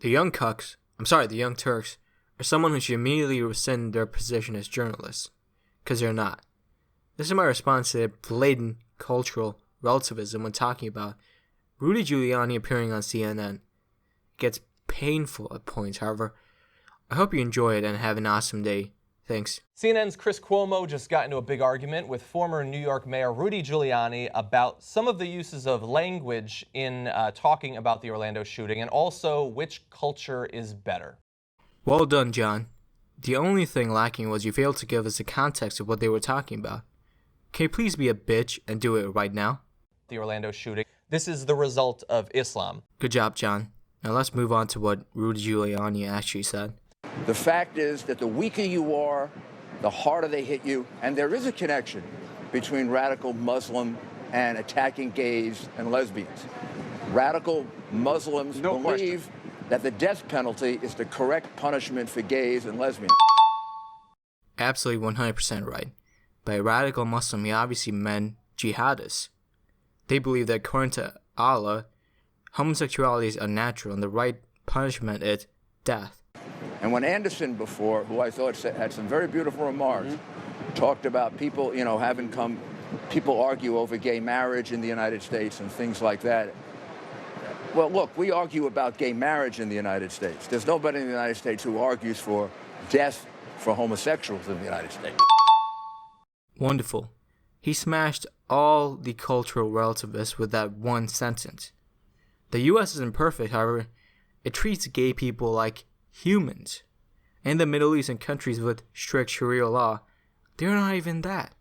The Young Cucks, the Young Turks, are someone who should immediately rescind their position as journalists, because they're not. This is my response to blatant cultural relativism when talking about Rudy Giuliani appearing on CNN. It gets painful at points, however. I hope you enjoy it and have an awesome day. Thanks. CNN's Chris Cuomo just got into a big argument with former New York Mayor Rudy Giuliani about some of the uses of language in talking about the Orlando shooting, and also which culture is better. Well done, John. The only thing lacking was you failed to give us the context of what they were talking about. Can you please be a bitch and do it right now? The Orlando shooting. This is the result of Islam. Good job, John. Now let's move on to what Rudy Giuliani actually said. The fact is that the weaker you are, the harder they hit you, and there is a connection between radical Muslim and attacking gays and lesbians. Radical Muslims believe that the death penalty is the correct punishment for gays and lesbians. Absolutely 100% right. By radical Muslim, he obviously meant jihadists. They believe that according to Allah, homosexuality is unnatural and the right punishment is death. And when Anderson before, who I thought had some very beautiful remarks, talked about people, people argue over gay marriage in the United States and things like that. Well, look, we argue about gay marriage in the United States. There's nobody in the United States who argues for death for homosexuals in the United States. Wonderful. He smashed all the cultural relativists with that one sentence. The U.S. isn't perfect, however. It treats gay people like humans. In the Middle East and countries with strict Sharia law, they're not even that.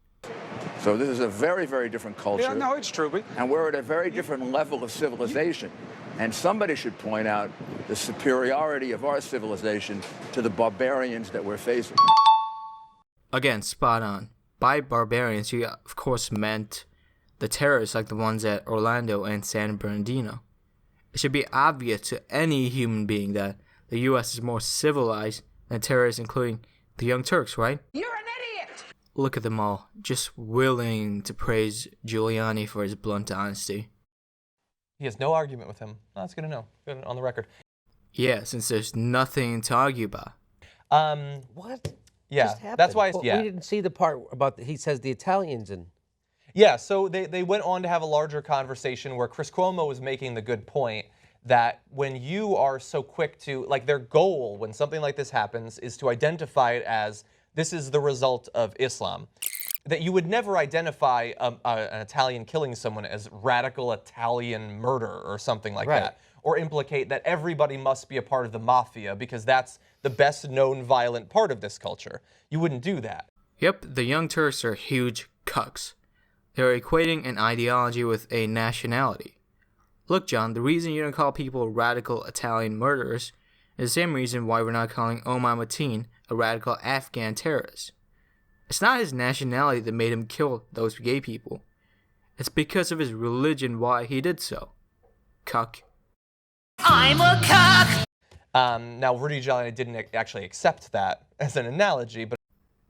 So this is a very, very different culture. Yeah, no, it's true. And we're at a very different level of civilization. And somebody should point out the superiority of our civilization to the barbarians that we're facing. Again, spot on. By barbarians, he of course meant the terrorists like the ones at Orlando and San Bernardino. It should be obvious to any human being that the U.S. is more civilized than terrorists, including the Young Turks, right? You're an idiot! Look at them all, just willing to praise Giuliani for his blunt honesty. He has no argument with him. That's good to know. Good on the record. Yeah, since there's nothing to argue about. What? Yeah, that's why. We didn't see the part about he says the Italians and. Yeah, so they went on to have a larger conversation where Chris Cuomo was making the good point that when you are so quick to, like, their goal when something like this happens is to identify it as this is the result of Islam, that you would never identify an Italian killing someone as radical Italian murder or something like that, or implicate that everybody must be a part of the mafia because that's the best known violent part of this culture. You wouldn't do that. Yep, the Young Turks are huge cucks. They're equating an ideology with a nationality. Look, John, the reason you don't call people radical Italian murderers is the same reason why we're not calling Omar Mateen a radical Afghan terrorist. It's not his nationality that made him kill those gay people. It's because of his religion why he did so. Cuck. I'm a cuck! Now, Rudy Giuliani didn't actually accept that as an analogy, but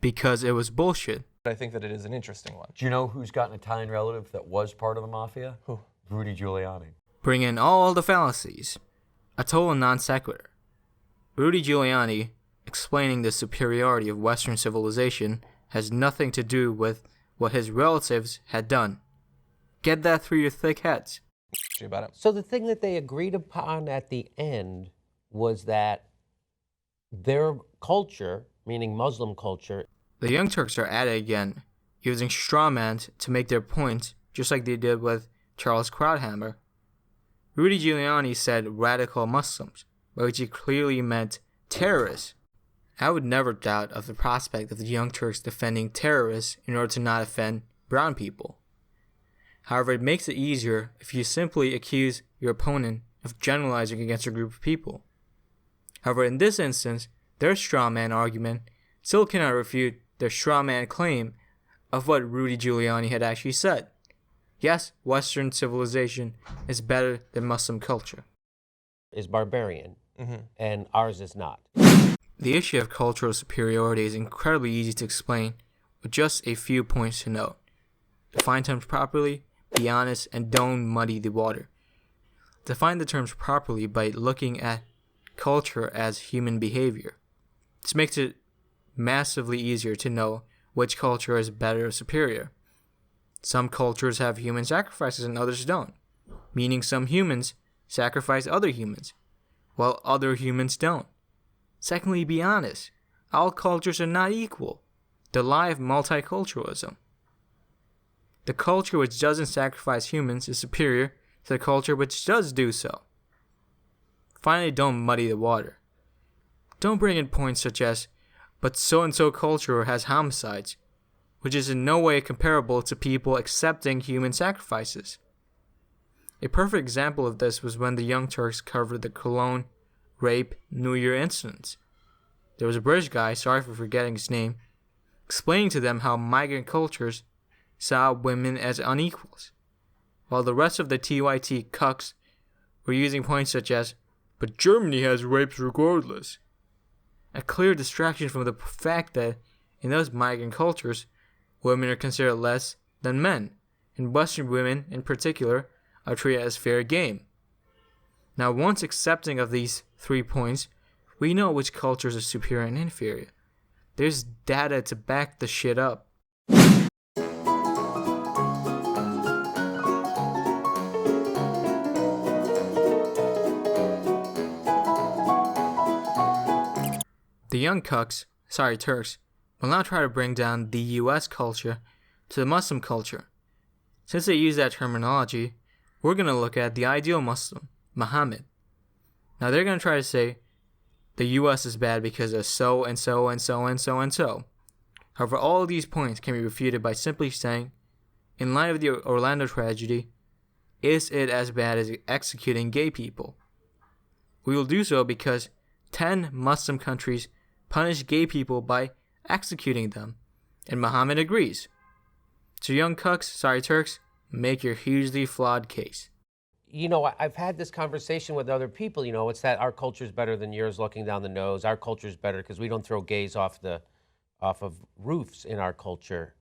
Because it was bullshit. I think that it is an interesting one. Do you know who's got an Italian relative that was part of the mafia? Who? Rudy Giuliani. Bring in all the fallacies. A total non sequitur. Rudy Giuliani explaining the superiority of Western civilization has nothing to do with what his relatives had done. Get that through your thick heads. About it. So the thing that they agreed upon at the end was that their culture, meaning Muslim culture. The Young Turks are at it again, using strawmans to make their point, just like they did with Charles Krauthammer. Rudy Giuliani said radical Muslims, by which he clearly meant terrorists. I would never doubt of the prospect of the Young Turks defending terrorists in order to not offend brown people. However, it makes it easier if you simply accuse your opponent of generalizing against a group of people. However, in this instance, their strawman argument still cannot refute their strawman claim of what Rudy Giuliani had actually said. Yes, Western civilization is better than Muslim culture. Is barbarian, and ours is not. The issue of cultural superiority is incredibly easy to explain with just a few points to note. Define terms properly, be honest, and don't muddy the water. Define the terms properly by looking at culture as human behavior. This makes it massively easier to know which culture is better or superior. Some cultures have human sacrifices and others don't, meaning some humans sacrifice other humans, while other humans don't. Secondly, be honest. All cultures are not equal. The lie of multiculturalism. The culture which doesn't sacrifice humans is superior to the culture which does do so. Finally, don't muddy the water. Don't bring in points such as, but so-and-so culture has homicides, which is in no way comparable to people accepting human sacrifices. A perfect example of this was when the Young Turks covered the Cologne rape New Year incidents. There was a British guy, sorry for forgetting his name, explaining to them how migrant cultures saw women as unequals, while the rest of the TYT cucks were using points such as, but Germany has rapes regardless. A clear distraction from the fact that in those migrant cultures, women are considered less than men, and Western women in particular are treated as fair game. Now, once accepting of these 3 points, we know which cultures are superior and inferior. There's data to back the shit up. The Young Cucks, Turks, will now try to bring down the US culture to the Muslim culture. Since they use that terminology, we're going to look at the ideal Muslim, Muhammad. Now they're going to try to say the US is bad because of so and so and so and so and so. However, all of these points can be refuted by simply saying, in light of the Orlando tragedy, is it as bad as executing gay people? We will do so because 10 Muslim countries punish gay people by executing them, and Muhammad agrees. So Young Cucks, Turks, make your hugely flawed case. You know, I've had this conversation with other people. You know, it's that our culture is better than yours, looking down the nose. Our culture is better because we don't throw gays off of roofs in our culture.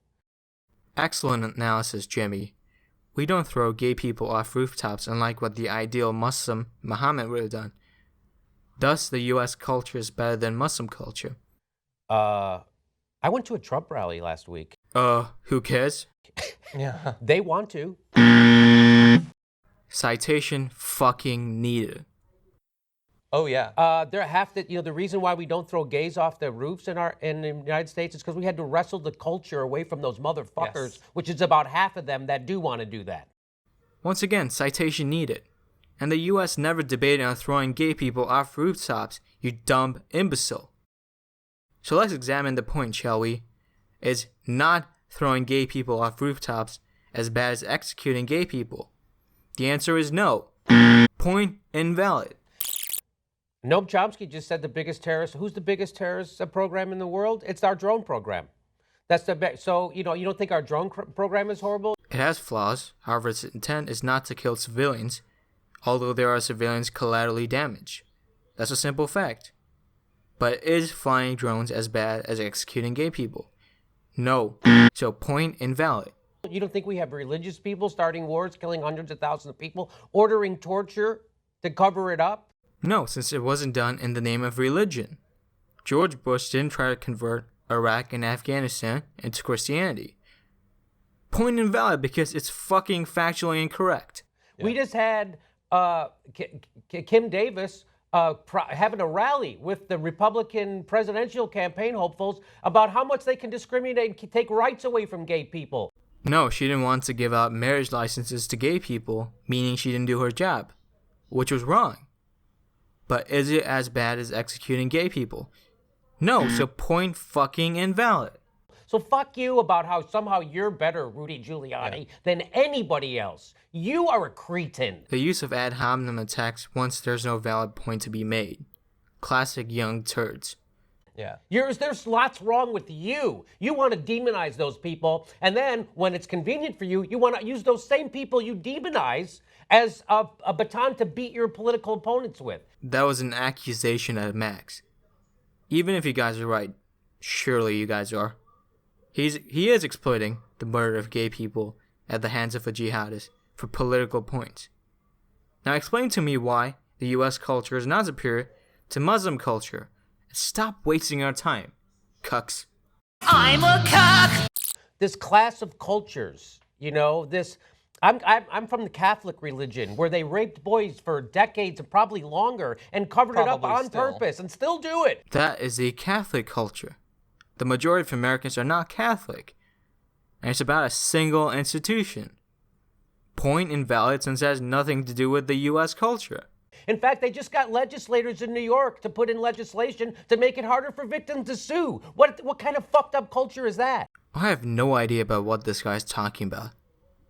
Excellent analysis, Jimmy. We don't throw gay people off rooftops, unlike what the ideal Muslim Muhammad would have done. Thus, the U.S. culture is better than Muslim culture. I went to a Trump rally last week. Who cares? Yeah. They want to. Citation fucking needed. Oh yeah. The reason why we don't throw gays off the roofs in the United States is because we had to wrestle the culture away from those motherfuckers, Yes. which is about half of them that do want to do that. Once again, citation needed. And the U.S. never debated on throwing gay people off rooftops, you dumb imbecile. So let's examine the point, shall we? Is not throwing gay people off rooftops as bad as executing gay people? The answer is no. Point invalid. Noam Chomsky just said who's the biggest terrorist program in the world? It's our drone program. That's the best. So, you don't think our drone program is horrible? It has flaws, however its intent is not to kill civilians, although there are civilians collaterally damaged. That's a simple fact. But is flying drones as bad as executing gay people? No. So point invalid. You don't think we have religious people starting wars, killing hundreds of thousands of people, ordering torture to cover it up? No, since it wasn't done in the name of religion. George Bush didn't try to convert Iraq and Afghanistan into Christianity. Point invalid because it's fucking factually incorrect. Yeah. We just had Kim Davis having a rally with the Republican presidential campaign hopefuls about how much they can discriminate and take rights away from gay people. No, she didn't want to give out marriage licenses to gay people, meaning she didn't do her job, which was wrong. But is it as bad as executing gay people? No, so point fucking invalid. So fuck you about how somehow you're better, Rudy Giuliani, than anybody else. You are a cretin. The use of ad hominem attacks once there's no valid point to be made. Classic young turds. Yeah. There's lots wrong with you. You want to demonize those people, and then when it's convenient for you, you want to use those same people you demonize as a baton to beat your political opponents with. That was an accusation at max. Even if you guys are right, surely you guys are. He is exploiting the murder of gay people at the hands of a jihadist for political points. Now explain to me why the US culture is not superior to Muslim culture. Stop wasting our time, cucks. I'm a cuck. This class of cultures, you know, this. I'm from the Catholic religion where they raped boys for decades and probably longer and covered it up Probably on still. purpose and still do it. That is the Catholic culture. The majority of Americans are not Catholic. And it's about a single institution. Point invalid since it has nothing to do with the U.S. culture. In fact, they just got legislators in New York to put in legislation to make it harder for victims to sue. What kind of fucked up culture is that? I have no idea about what this guy's talking about.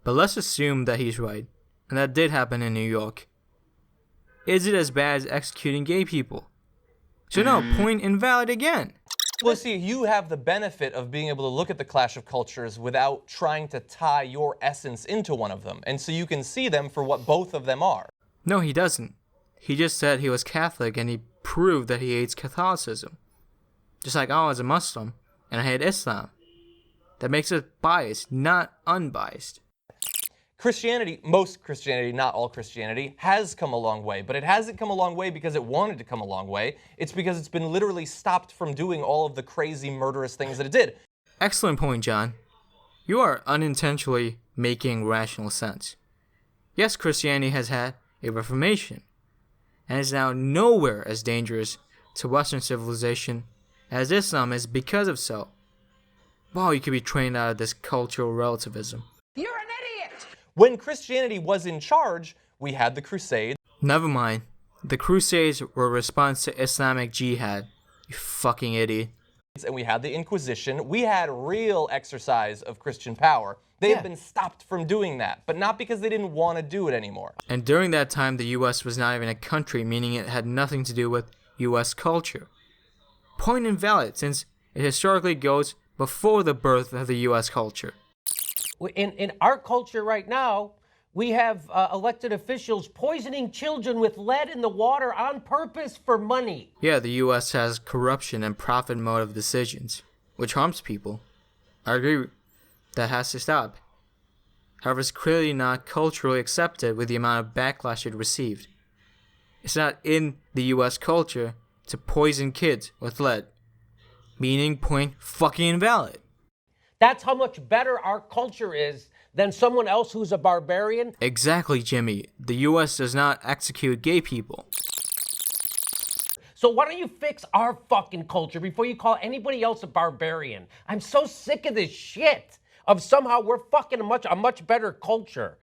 But let's assume that he's right, and that did happen in New York. Is it as bad as executing gay people? So no, point invalid again. Well, see, you have the benefit of being able to look at the clash of cultures without trying to tie your essence into one of them. And so you can see them for what both of them are. No, he doesn't. He just said he was Catholic and he proved that he hates Catholicism. Just like I was a Muslim and I hate Islam. That makes it biased, not unbiased. Christianity, most Christianity, not all Christianity, has come a long way, but it hasn't come a long way because it wanted to come a long way. It's because it's been literally stopped from doing all of the crazy murderous things that it did. Excellent point, John. You are unintentionally making rational sense. Yes, Christianity has had a reformation, and is now nowhere as dangerous to Western civilization as Islam is because of so. Wow, you could be trained out of this cultural relativism. You're an idiot. When Christianity was in charge, we had the Crusades. Never mind. The Crusades were a response to Islamic jihad. You fucking idiot. And we had the Inquisition. We had real exercise of Christian power. They have been stopped from doing that, but not because they didn't want to do it anymore. And during that time, the US was not even a country, meaning it had nothing to do with US culture. Point invalid, since it historically goes before the birth of the US culture. In our culture right now, we have elected officials poisoning children with lead in the water on purpose for money. Yeah, the US has corruption and profit motive decisions, which harms people. I agree. That has to stop. However, it's clearly not culturally accepted with the amount of backlash it received. It's not in the US culture to poison kids with lead, meaning point fucking invalid. That's how much better our culture is than someone else who's a barbarian. Exactly, Jimmy. The US does not execute gay people. So why don't you fix our fucking culture before you call anybody else a barbarian? I'm so sick of this shit of somehow we're fucking a much better culture.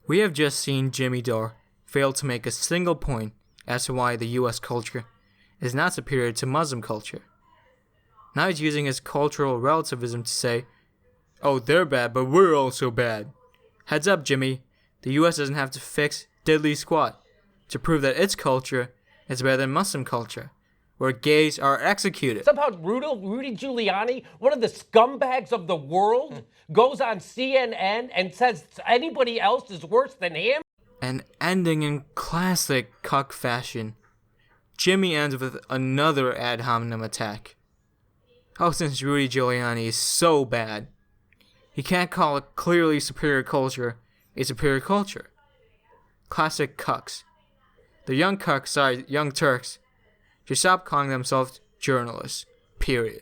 We have just seen Jimmy Dore fail to make a single point as to why the US culture is not superior to Muslim culture. Now he's using his cultural relativism to say, oh, they're bad, but we're also bad. Heads up, Jimmy. The US doesn't have to fix diddly squat to prove that its culture is better than Muslim culture, where gays are executed. Somehow Rudy Giuliani, one of the scumbags of the world, goes on CNN and says anybody else is worse than him? And ending in classic cuck fashion, Jimmy ends with another ad hominem attack. Oh, since Rudy Giuliani is so bad, he can't call a clearly superior culture a superior culture. Classic cucks. The Young Cucks, Young Turks, should stop calling themselves journalists. Period.